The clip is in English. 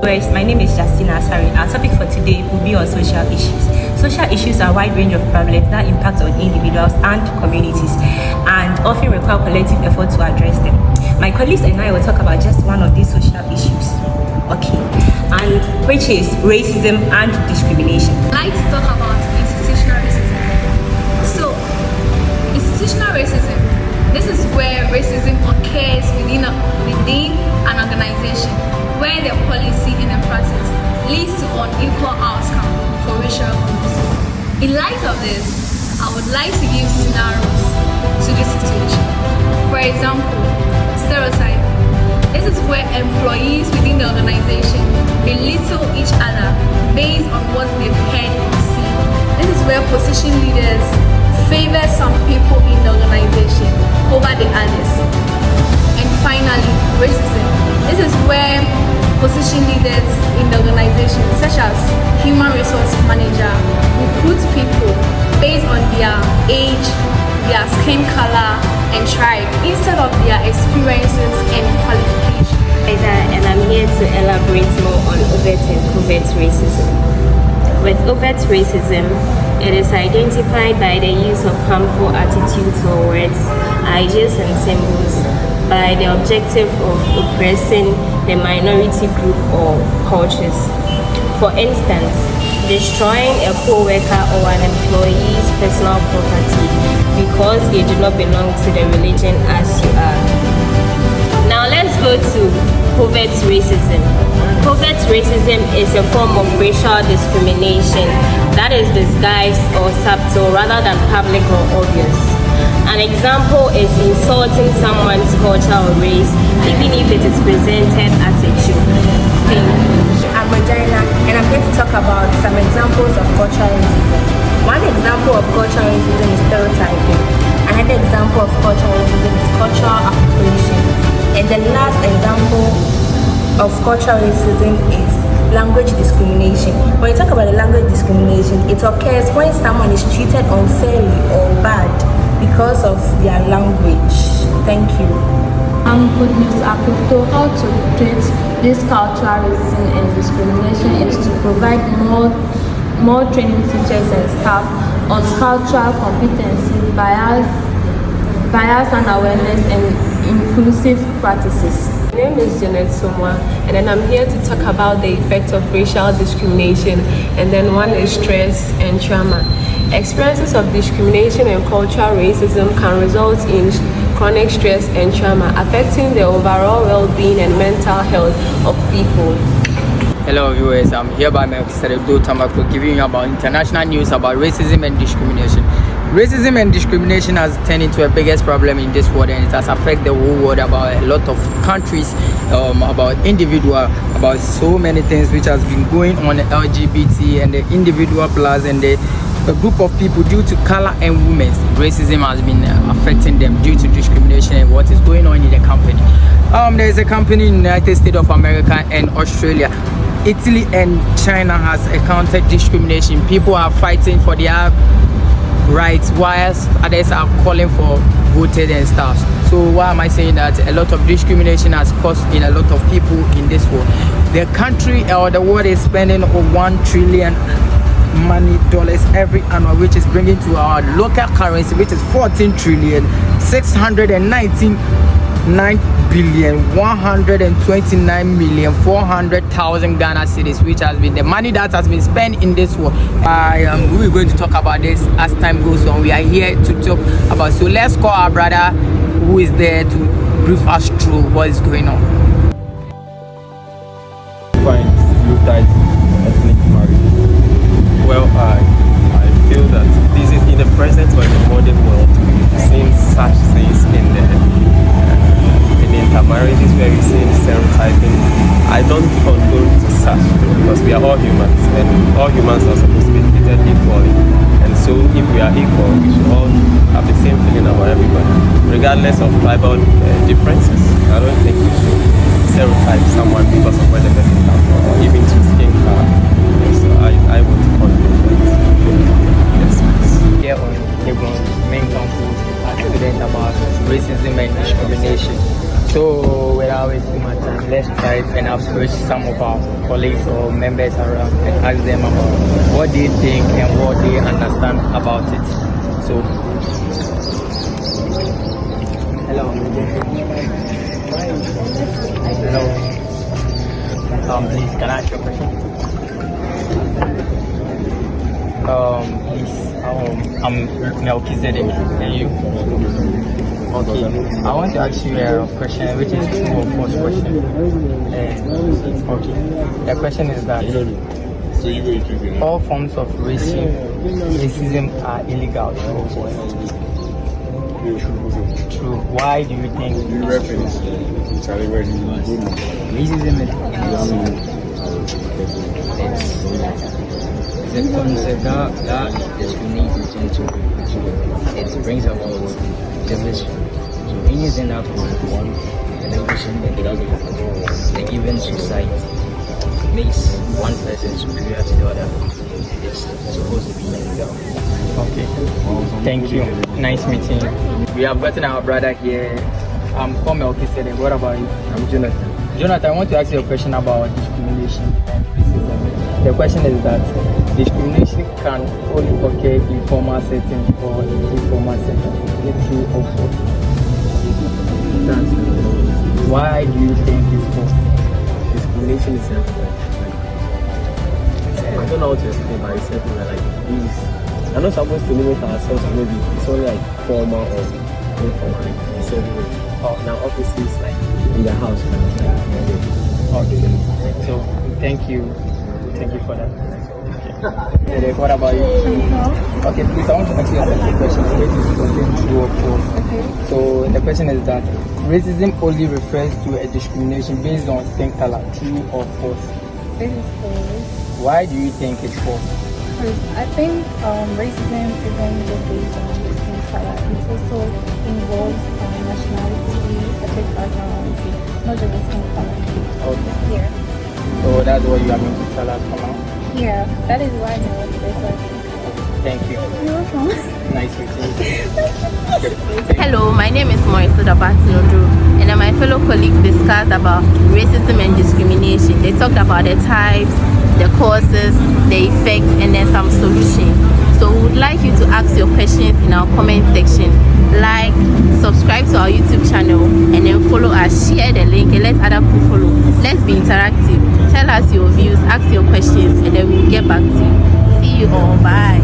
boys, my name is Justina Asari. Our topic for today will be on social issues. Social issues are a wide range of problems that impact on individuals and communities and often require collective effort to address them. My colleagues and I will talk about just one of these social issues, and which is racism and discrimination. I'd like to talk about institutional racism. So, institutional racism, this is where racism occurs within an organization, where the policy and the practice leads to unequal outcome for racial groups. In light of this, I would like to give scenarios to this situation. For example, stereotype. This is where employees within the organization belittle each other based on what they've heard or seen. This is where position leaders favor some people in the organization over the others. And finally, racism. This is where position leaders in the organization, such as human resource manager, recruit people based on their age, their skin color, and tribe instead of their experiences and qualifications. And I'm here to elaborate more on overt and covert racism. With overt racism, it is identified by the use of harmful attitudes or words, ideas, and symbols by the objective of oppressing the minority group or cultures. For instance, destroying a co-worker or an employee's personal property because they do not belong to the religion as you are. Now let's go to covert racism. Covert racism is a form of racial discrimination that is disguised or subtle rather than public or obvious. An example is insulting someone's culture or race, even if it is presented as a joke. I'm Regina, and I'm going to talk about some examples of cultural racism. One example of cultural racism is stereotyping. Another example of cultural racism is cultural appropriation. And the last example of cultural racism is language discrimination. When you talk about the language discrimination, it occurs when someone is treated unfairly or bad because of their language. Thank you. I'm Good News Akuto. How to treat this cultural racism and discrimination is to provide more training teachers and staff on cultural competency, bias and awareness, and inclusive practices. My name is Janet Somwa, and then I'm here to talk about the effects of racial discrimination, and then one is stress and trauma. Experiences of discrimination and cultural racism can result in chronic stress and trauma, affecting the overall well-being and mental health of people. Hello viewers, I'm here by Mr. Abdul Tamako giving you about international news about racism and discrimination. Racism and discrimination has turned into a biggest problem in this world, and it has affected the whole world, about a lot of countries, about individual, about so many things which has been going on, the LGBT and the individual plus and the group of people due to color and women. Racism has been affecting them due to discrimination and what is going on in the company. There is a company in the United States of America and Australia. Italy and China has encountered discrimination. People are fighting for their rights whilst others are calling for voted and stuff. So why am I saying that? A lot of discrimination has caused in a lot of people in this world. The country or the world is spending over $1 trillion every annum, which is bringing to our local currency, which is 14 trillion 619 9,129,400,000 Ghana cedis, which has been the money that has been spent in this war. We're going to talk about this as time goes on. We are here to talk about, so let's call our brother who is there to brief us through what is going on. Fine, stereotypes, ethnic marriage. Well, I feel that this is in the present or in the modern world, we've seen such things in the intermarriages where we see stereotyping. I don't condone to such because we are all humans, and all humans are supposed to be treated equally. And so if we are equal, we should all have the same feeling about everybody, regardless of tribal differences. I don't think we should stereotype someone because of where the person comes from, or even to skin color. So I would condone that. Yes, please. Here on Hebron's main campus, a student about racism and discrimination. So without wasting my time, let's try and approach some of our colleagues or members around and ask them about what they think and what they understand about it. So, hello. Hello. Please, can I ask you a question? Please, I'm Melchizedek, and you? Okay, I want to ask you a question, which is true or false question. Okay, the question is that all forms of racism are illegal, true or false? True. Why do you think racism is it's a concept that discriminates into it brings about division. So anything that causes one division in the given society makes one person superior to the other. It's supposed to be illegal. Okay. Thank you. Nice meeting you. We have gotten our brother here. I'm called Melchizedek. What about you? I'm Jonathan. Jonathan, I want to ask you a question about discrimination and racism. The question is that discrimination can only occur in formal settings or in informal settings. It's true or false? Why do you think it's false? Discrimination is I don't know how to explain, but it's something like this. We're not supposed to limit ourselves to maybe it's only like formal or informal, like it's everywhere. Now offices like in the house. Okay. So thank you for that. Okay. What about you? Okay, please, I want to ask you a second question. Which is true or false? Okay. So the question is that racism only refers to a discrimination based on skin color. True or false? This is false. Why do you think it's false? Because I think racism isn't just based on the skin color. It also involves nationality, ethnic background, not just the skin color. Okay. Here. So that's what you are going to tell us for now? Yeah, that is why I know it's like. Thank you. You're welcome. Nice meeting you. Hello, my name is Maurice Odabatinodu, and my fellow colleagues discussed about racism and discrimination. They talked about the types, the causes, the effects, and then some solutions. So we would like you to ask your questions in our comment section. Like, subscribe to our YouTube channel, and then follow us, share the link, and let other people follow. Let's be interactive. Tell us your views, ask your questions, and then we'll get back to you. See you all. Bye.